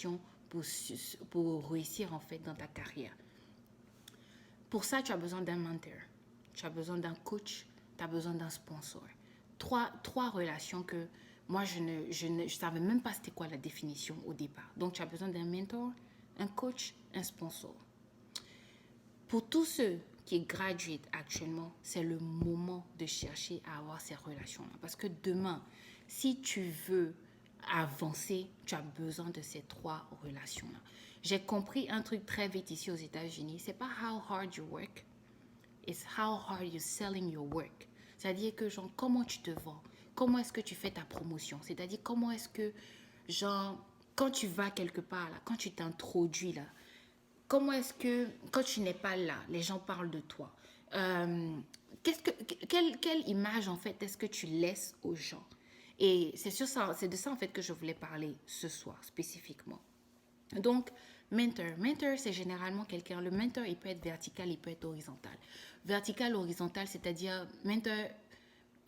relations pour réussir en fait dans ta carrière. Pour ça, tu as besoin d'un mentor, tu as besoin d'un coach, tu as besoin d'un sponsor. Trois relations que moi, je ne savais même pas c'était quoi la définition au départ. Donc, tu as besoin d'un mentor, un coach, un sponsor. Pour tous ceux qui graduent actuellement, c'est le moment de chercher à avoir ces relations-là. Parce que demain, si tu veux avancer, tu as besoin de ces trois relations-là. J'ai compris un truc très vite ici aux États-Unis. C'est pas how hard you work, it's how hard you're selling your work. C'est-à-dire que, genre, comment tu te vends, comment est-ce que tu fais ta promotion, c'est-à-dire comment est-ce que, genre, quand tu vas quelque part, là, quand tu t'introduis, là, comment est-ce que, quand tu n'es pas là, les gens parlent de toi. Quelle image, en fait, est-ce que tu laisses aux gens? Et c'est de ça, en fait, que je voulais parler ce soir, spécifiquement. Donc, mentor, c'est généralement quelqu'un, le mentor, il peut être vertical, il peut être horizontal. Vertical, horizontal, c'est-à-dire, mentor,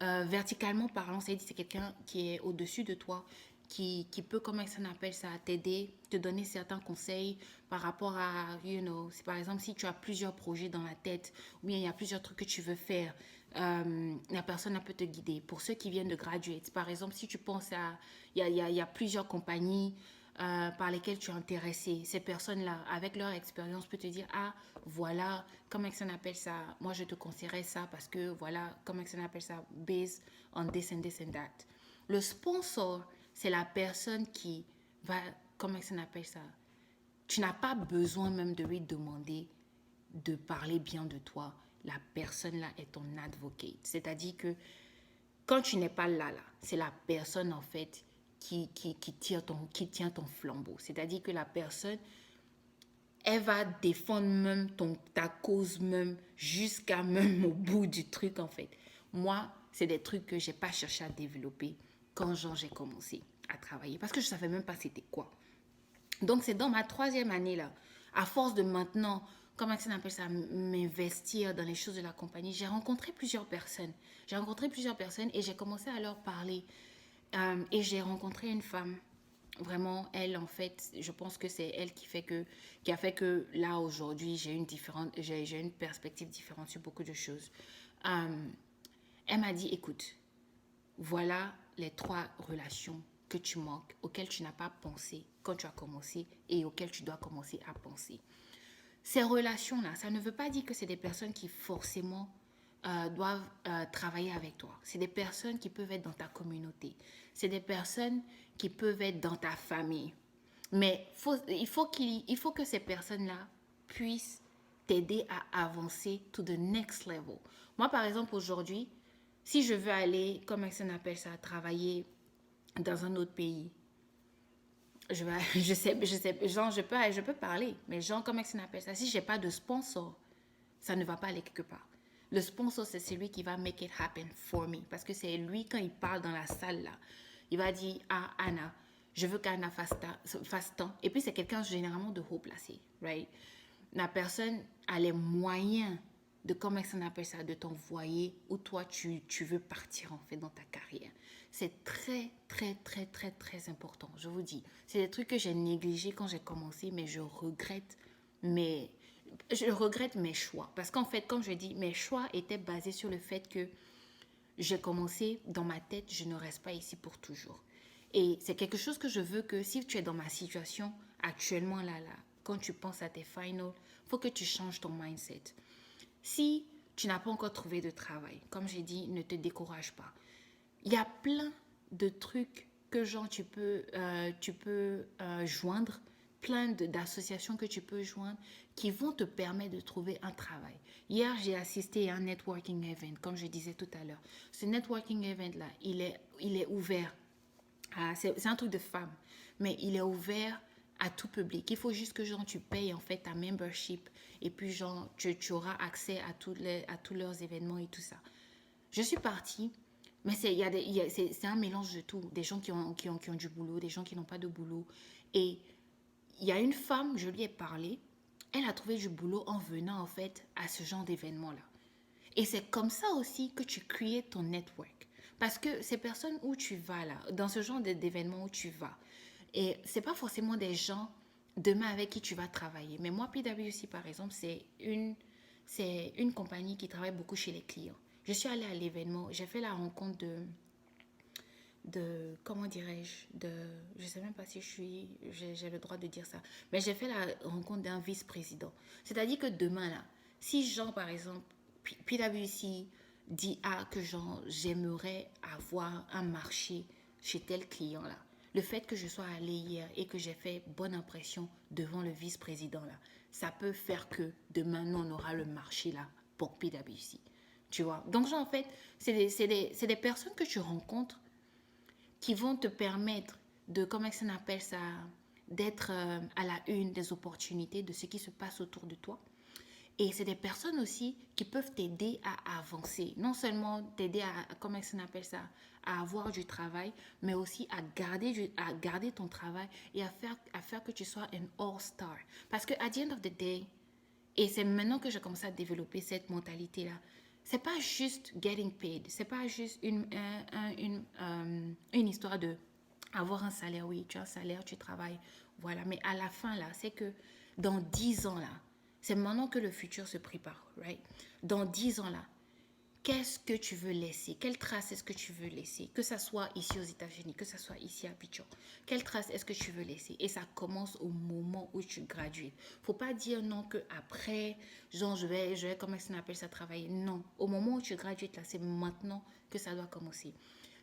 verticalement parlant, c'est quelqu'un qui est au-dessus de toi, qui peut, comment ça appelle ça, t'aider, te donner certains conseils par rapport à, par exemple, si tu as plusieurs projets dans la tête, ou bien il y a plusieurs trucs que tu veux faire, la personne peut te guider. Pour ceux qui viennent de graduate, par exemple, si tu penses à, il y a plusieurs compagnies par lesquelles tu es intéressé, ces personnes-là, avec leur expérience, peuvent te dire, ah, voilà, comment ça appelle ça, moi je te conseillerais ça parce que, voilà, comment ça appelle ça, based on this and this and that. Le sponsor, c'est la personne qui va, comment ça appelle ça, tu n'as pas besoin même de lui demander de parler bien de toi. La personne là est ton advocate. C'est-à-dire que quand tu n'es pas là, c'est la personne en fait qui tient ton flambeau. C'est-à-dire que la personne, elle va défendre même ta cause même jusqu'à même au bout du truc en fait. Moi, c'est des trucs que j'ai pas cherché à développer quand j'ai commencé à travailler parce que je savais même pas c'était quoi. Donc c'est dans ma troisième année là, à force de maintenant, comment on appelle ça, m'investir dans les choses de la compagnie, j'ai rencontré plusieurs personnes. J'ai rencontré plusieurs personnes et j'ai commencé à leur parler. Et j'ai rencontré une femme. Vraiment, elle, en fait, je pense que c'est elle qui a fait que là, aujourd'hui, j'ai une perspective différente sur beaucoup de choses. Elle m'a dit, écoute, voilà les trois relations que tu manques, auxquelles tu n'as pas pensé quand tu as commencé et auxquelles tu dois commencer à penser. Ces relations-là, ça ne veut pas dire que c'est des personnes qui forcément doivent travailler avec toi. C'est des personnes qui peuvent être dans ta communauté. C'est des personnes qui peuvent être dans ta famille. Mais il faut que ces personnes-là puissent t'aider à avancer to the next level. Moi, par exemple, aujourd'hui, si je veux aller, comme on appelle ça, travailler dans un autre pays, genre, je peux parler, mais genre, comment ça appelle ça? Si j'ai pas de sponsor, ça ne va pas aller quelque part. Le sponsor, c'est celui qui va make it happen for me. Parce que c'est lui, quand il parle dans la salle, là, il va dire, ah, Anna, je veux qu'Anna fasse tant. Et puis, c'est quelqu'un généralement de haut placé, right? La personne a les moyens de, comment on appelle ça, de t'envoyer où toi, tu veux partir, en fait, dans ta carrière. C'est très, très, très, très, très important, je vous dis. C'est des trucs que j'ai négligés quand j'ai commencé, mais je regrette mes choix. Parce qu'en fait, comme je dis, mes choix étaient basés sur le fait que j'ai commencé dans ma tête, je ne reste pas ici pour toujours. Et c'est quelque chose que je veux que si tu es dans ma situation actuellement là, quand tu penses à tes finals, il faut que tu changes ton mindset. Si tu n'as pas encore trouvé de travail, comme j'ai dit, ne te décourage pas. Il y a plein de trucs que genre tu peux joindre, plein d'associations que tu peux joindre qui vont te permettre de trouver un travail. Hier, j'ai assisté à un networking event, comme je disais tout à l'heure. Ce networking event-là, il est ouvert. C'est un truc de femme, mais il est ouvert à tout public. Il faut juste que genre, tu payes en fait ta membership et puis genre, tu auras accès à tous leurs événements et tout ça. Je suis partie, mais c'est un mélange de tout. Des gens qui ont du boulot, des gens qui n'ont pas de boulot. Et il y a une femme, je lui ai parlé, elle a trouvé du boulot en venant en fait à ce genre d'événement-là. Et c'est comme ça aussi que tu crées ton network. Parce que ces personnes où tu vas là, dans ce genre d'événement où tu vas, Et c'est pas forcément des gens demain avec qui tu vas travailler. Mais moi, PwC, par exemple, c'est une compagnie qui travaille beaucoup chez les clients. Je suis allée à l'événement, j'ai fait la rencontre comment dirais-je, je sais même pas si j'ai le droit de dire ça, mais j'ai fait la rencontre d'un vice-président. C'est-à-dire que demain, là, si Jean, par exemple, PwC dit que genre, j'aimerais avoir un marché chez tel client, là, le fait que je sois allée hier et que j'ai fait bonne impression devant le vice-président, là, ça peut faire que demain, nous, on aura le marché, là, pour PwC. Tu vois? Donc, genre, en fait, c'est des personnes que tu rencontres qui vont te permettre de, comment on appelle ça, d'être à la une des opportunités, de ce qui se passe autour de toi. Et c'est des personnes aussi qui peuvent t'aider à avancer. Non seulement t'aider comment on appelle ça, à avoir du travail, mais aussi à garder ton travail et à faire que tu sois un all-star. Parce que at the end of the day, et c'est maintenant que j'ai commencé à développer cette mentalité-là, c'est pas juste getting paid, c'est pas juste une histoire de avoir un salaire, oui, tu as un salaire, tu travailles, voilà. Mais à la fin, là, c'est que dans 10 ans, là, c'est maintenant que le futur se prépare, right? Dans 10 ans, là, qu'est-ce que tu veux laisser? Quelle trace est-ce que tu veux laisser? Que ça soit ici aux États-Unis, que ça soit ici à Abidjan. Quelle trace est-ce que tu veux laisser? Et ça commence au moment où tu gradues. Faut pas dire non que après, genre comment on appelle ça, travailler. Non, au moment où tu gradues, là, c'est maintenant que ça doit commencer.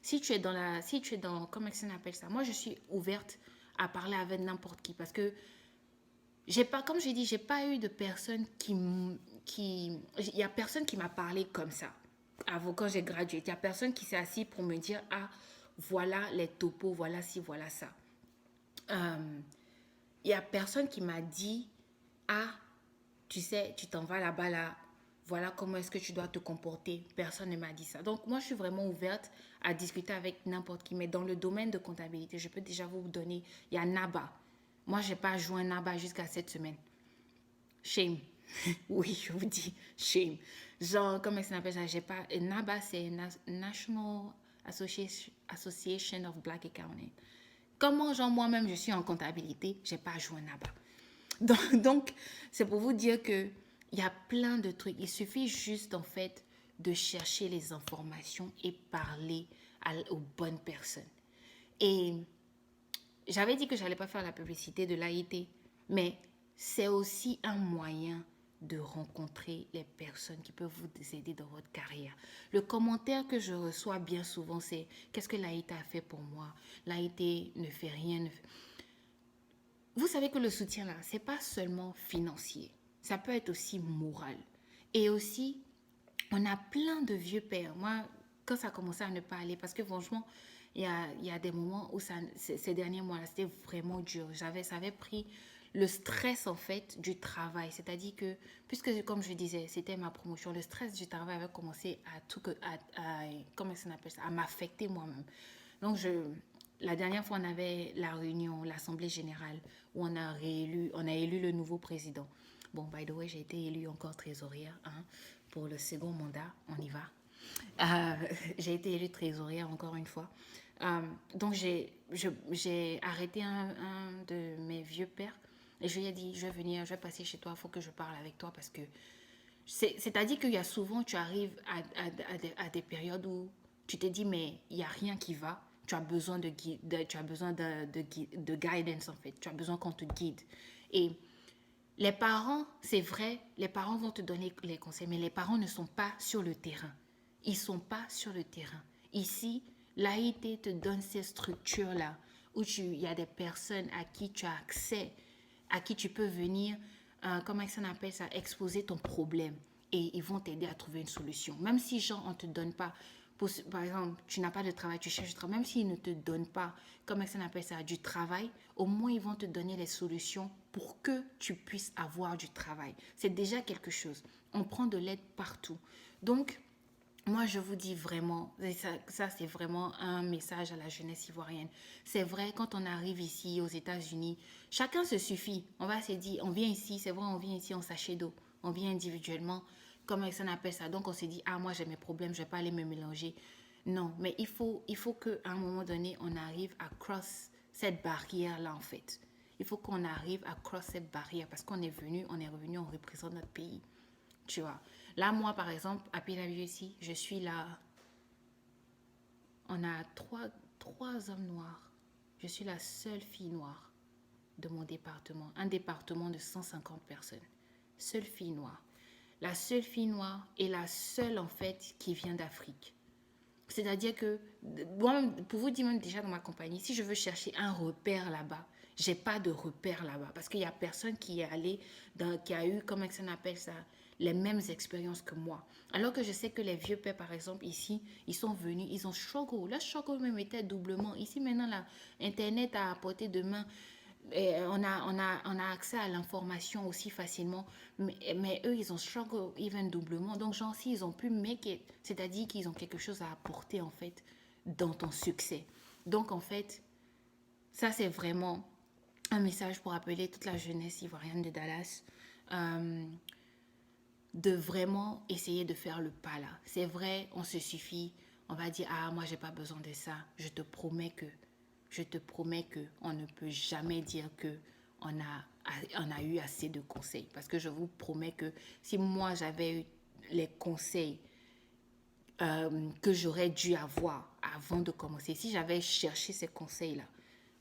Si tu es dans, comment on appelle ça? Moi, je suis ouverte à parler avec n'importe qui parce que j'ai pas, comme j'ai dit, j'ai pas eu de personne il y a personne qui m'a parlé comme ça. Avant, quand j'ai gradué, il y a personne qui s'est assis pour me dire, ah, voilà les topos, voilà ci, voilà ça. Il y a personne qui m'a dit, ah, tu sais, tu t'en vas là-bas, là, voilà comment est-ce que tu dois te comporter. Personne ne m'a dit ça. Donc, moi, je suis vraiment ouverte à discuter avec n'importe qui. Mais dans le domaine de comptabilité, je peux déjà vous donner, il y a NABA. Moi, je n'ai pas joint NABA jusqu'à cette semaine. Shame. Oui, je vous dis, shame. Genre, comment ça s'appelle ça? J'ai pas. NABA, c'est National Association of Black Accounting. Comment, genre, moi-même, je suis en comptabilité, j'ai pas joué NABA. Donc, c'est pour vous dire que il y a plein de trucs. Il suffit juste, en fait, de chercher les informations et parler aux bonnes personnes. Et j'avais dit que j'allais pas faire la publicité de l'AIT, mais c'est aussi un moyen de rencontrer les personnes qui peuvent vous aider dans votre carrière. Le commentaire que je reçois bien souvent, c'est qu'est-ce que l'AIT a fait pour moi? L'AIT ne fait rien. Vous savez que le soutien, là, c'est pas seulement financier. Ça peut être aussi moral. Et aussi, on a plein de vieux pères. Moi, quand ça a commencé à ne pas aller, parce que franchement, il y a des moments où ces derniers mois-là, c'était vraiment dur. Ça avait pris le stress, en fait, du travail. C'est-à-dire que, puisque, comme je disais, c'était ma promotion, le stress du travail avait commencé comment ça appelle ça, à m'affecter moi-même. Donc, la dernière fois, on avait la réunion, l'Assemblée générale, où on a élu le nouveau président. Bon, by the way, j'ai été élue encore trésorière pour le second mandat. On y va. J'ai été élue trésorière encore une fois. Donc, j'ai arrêté un de mes vieux pères et je lui ai dit, je vais venir, je vais passer chez toi, il faut que je parle avec toi parce que c'est-à-dire qu'il y a souvent, tu arrives à des périodes où tu te dis, mais il n'y a rien qui va. Tu as besoin tu as besoin de guidance, en fait. Tu as besoin qu'on te guide. Et les parents, c'est vrai, les parents vont te donner les conseils, mais les parents ne sont pas sur le terrain. Ils ne sont pas sur le terrain. Ici, l'AIT te donne ces structures-là où il y a des personnes à qui tu as accès, à qui tu peux venir, comment ça appelle ça, exposer ton problème. Et ils vont t'aider à trouver une solution. Même si, genre, on ne te donne pas, par exemple, tu n'as pas de travail, tu cherches du travail, même s'ils ne te donnent pas, comment ça appelle ça, du travail, au moins ils vont te donner les solutions pour que tu puisses avoir du travail. C'est déjà quelque chose. On prend de l'aide partout. Donc, moi, je vous dis vraiment, ça c'est vraiment un message à la jeunesse ivoirienne. C'est vrai, quand on arrive ici aux États-Unis, chacun se suffit. On va se dire, on vient ici, c'est vrai, on vient ici en sachet d'eau. On vient individuellement, comme ça on appelle ça. Donc, on se dit, ah, moi j'ai mes problèmes, je ne vais pas aller me mélanger. Non, mais il faut qu'à un moment donné, on arrive à cross cette barrière-là, en fait. Il faut qu'on arrive à cross cette barrière parce qu'on est venu, on est revenu, on représente notre pays. Tu vois. Là, moi, par exemple, à PWC, je suis là. On a trois hommes noirs. Je suis la seule fille noire de mon département. Un département de 150 personnes. Seule fille noire. La seule fille noire est la seule, en fait, qui vient d'Afrique. C'est-à-dire que, moi, pour vous dire même déjà dans ma compagnie, si je veux chercher un repère là-bas, j'ai pas de repère là-bas parce qu'il y a personne qui est allé, qui a eu, comment ça appelle ça, les mêmes expériences que moi. Alors que je sais que les vieux pères, par exemple, ici, ils sont venus, ils ont struggle. Leur struggle même était doublement. Ici, maintenant, là, Internet a portée de main. Et on a accès à l'information aussi facilement, mais eux, ils ont struggle even doublement. Donc, genre, si ils ont pu make it, c'est-à-dire qu'ils ont quelque chose à apporter, en fait, dans ton succès. Donc, en fait, ça, c'est vraiment un message pour appeler toute la jeunesse ivoirienne de Dallas, euh, de vraiment essayer de faire le pas là. C'est vrai, on se suffit, on va dire, ah, moi, j'ai pas besoin de ça. Je te promets que on ne peut jamais dire que on a eu assez de conseils. Parce que je vous promets que si moi, j'avais eu les conseils que j'aurais dû avoir avant de commencer, si j'avais cherché ces conseils-là,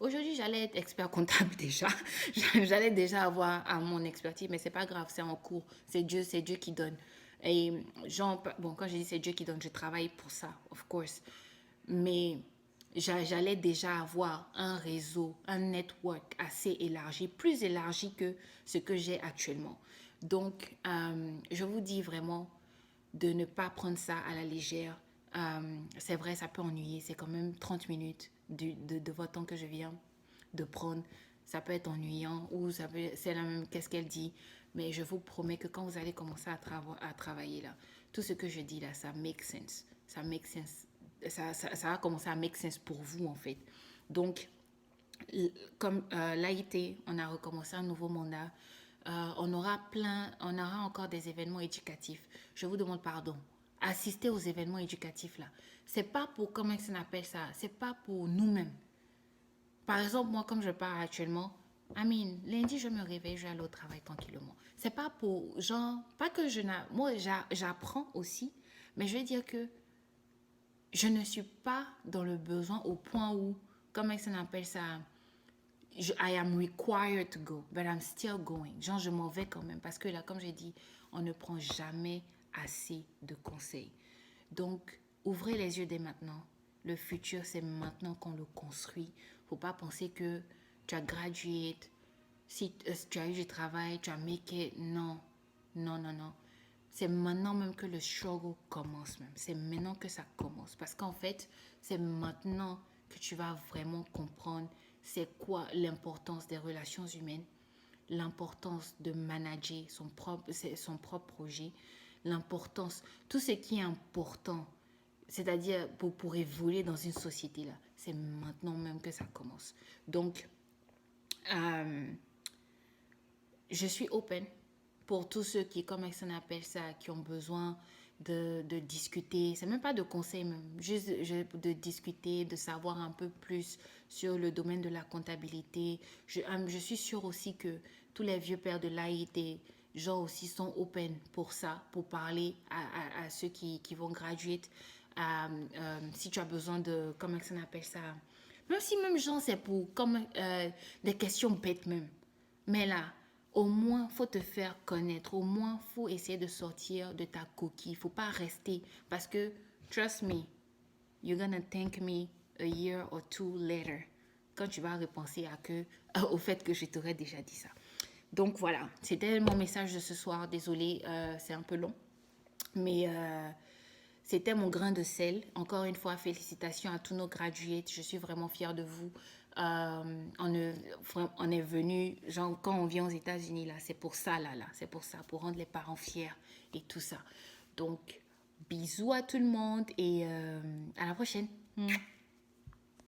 aujourd'hui, j'allais être expert comptable déjà. J'allais déjà avoir à mon expertise, mais c'est pas grave, c'est en cours. C'est Dieu qui donne. Et genre, bon, quand je dis c'est Dieu qui donne, je travaille pour ça, of course. Mais j'allais déjà avoir un réseau, un network assez élargi, plus élargi que ce que j'ai actuellement. Donc, je vous dis vraiment de ne pas prendre ça à la légère. C'est vrai, ça peut ennuyer. C'est quand même 30 minutes de votre temps que je viens de prendre. Ça peut être ennuyant ou c'est la même qu'est-ce qu'elle dit. Mais je vous promets que quand vous allez commencer à travailler là, tout ce que je dis là, ça make sense. Ça make sense. Ça va commencer à make sense pour vous en fait. Donc, comme l'AIT, on a recommencé un nouveau mandat. On aura encore des événements éducatifs. Je vous demande pardon. Assister aux événements éducatifs là, c'est pas pour, comment on appelle ça, c'est pas pour nous-mêmes. Par exemple, moi, comme je parle actuellement, lundi, je me réveille, je vais aller au travail tranquillement. C'est pas pour, genre, pas que moi, j'apprends aussi, mais je veux dire que je ne suis pas dans le besoin au point où, comment on appelle ça, I am required to go, but I'm still going. Genre, je m'en vais quand même parce que là, comme j'ai dit, on ne prend jamais assez de conseils. Donc, ouvrez les yeux dès maintenant. Le futur, c'est maintenant qu'on le construit. Faut pas penser que tu as gradué, si tu as eu du travail, tu as make it. Non, non, non, non. C'est maintenant même que le struggle commence même. C'est maintenant que ça commence. Parce qu'en fait, c'est maintenant que tu vas vraiment comprendre c'est quoi l'importance des relations humaines, l'importance de manager son propre projet, l'importance, tout ce qui est important, c'est-à-dire pour évoluer dans une société là. C'est maintenant même que ça commence. Donc, euh, je suis open pour tous ceux qui, comme on appelle ça, qui ont besoin de discuter. C'est même pas de conseils, même, juste de discuter, de savoir un peu plus sur le domaine de la comptabilité. Je suis sûre aussi que tous les vieux pères de l'AIT, genre aussi, sont open pour ça, pour parler à ceux qui vont graduer. Si tu as besoin de, comment on appelle ça, même si même genre c'est pour comme des questions bêtes même. Mais là, au moins, faut te faire connaître. Au moins, faut essayer de sortir de ta coquille. Faut pas rester. Parce que, trust me, you're gonna thank me a year or two later. Quand tu vas repenser au fait que je t'aurais déjà dit ça. Donc voilà, c'était mon message de ce soir. Désolée, c'est un peu long. Mais c'était mon grain de sel. Encore une fois, félicitations à tous nos graduates. Je suis vraiment fière de vous. On est venu, genre, quand on vient aux États-Unis, là, c'est pour ça, là. C'est pour ça, pour rendre les parents fiers et tout ça. Donc, bisous à tout le monde et à la prochaine.